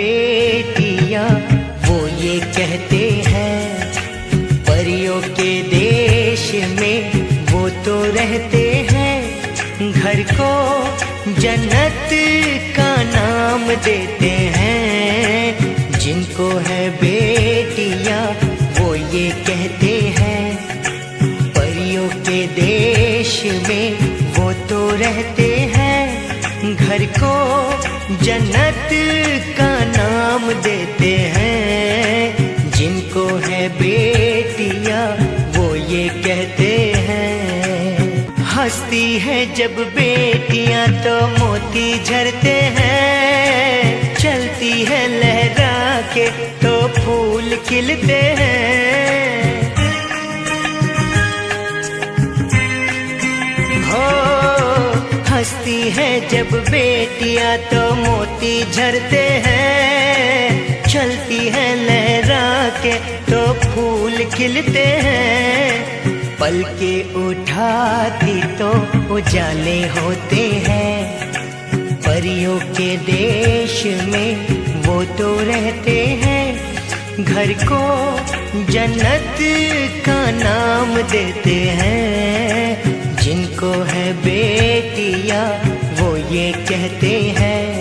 बेटियां वो ये कहते हैं, परियों के देश में वो तो रहते हैं। घर को जन्नत का नाम देते हैं। जिनको है बेटियां वो ये कहते हैं, परियों के देश में वो तो रहते हैं। घर को जन्नत का नाम देते हैं। जिनको है बेटियां वो ये कहते हैं। हंसती है जब बेटियां तो मोती झरते हैं। चलती है लहरा के तो फूल खिलते हैं। हो हंसती है जब बेटियां तो मोती झरते हैं। चलती है लहरा के तो फूल खिलते हैं। पलके उठाती तो उजाले होते हैं। परियों के देश में वो तो रहते हैं। घर को जन्नत का नाम देते हैं। जिनको है बेटियां वो ये कहते हैं।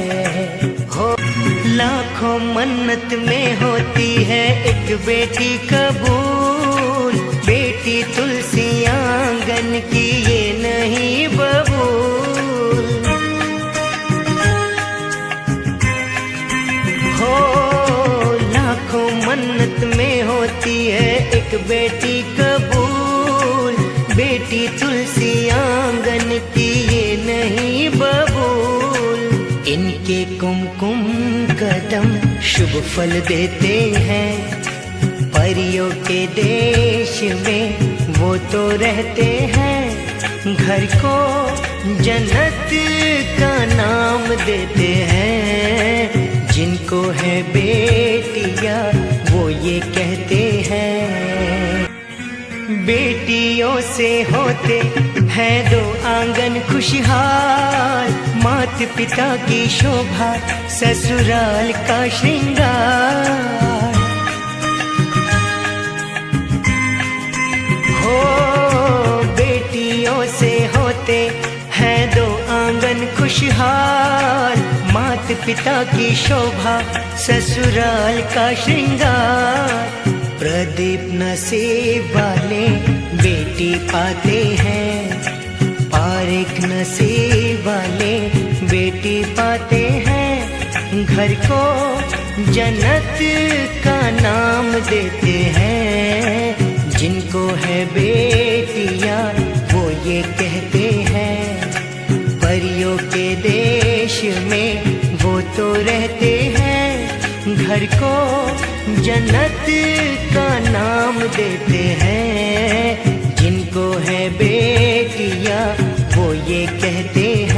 हो लाखों मन्नत में होती है एक बेटी कबूल। बेटी तुलसी आंगन की ये नहीं बबूल। हो लाखों मन्नत में होती है एक बेटी कबूल। बेटी तुलसी आंगन की ये नहीं बबूल। इनके कुमकुम कदम शुभ फल देते हैं। परियों के देश में वो तो रहते हैं। घर को जन्नत का नाम देते हैं। जिनको है बेटियां वो ये कहते हैं। बेटियों से होते हैं दो आंगन खुशहाल। माता पिता की शोभा ससुराल का श्रृंगार। हो बेटियों से होते हैं दो आंगन खुशहाल। माता पिता की शोभा ससुराल का श्रृंगार। प्रदीप नसीब वाले बेटी पाते हैं। पारिक नसीब वाले बेटी पाते हैं। घर को जन्नत का नाम देते हैं। जिनको है बेटियां वो ये कहते हैं। परियों के देश में वो तो रहते हैं। घर को जन्नत का नाम देते हैं। जिनको है बेटियां वो ये कहते हैं।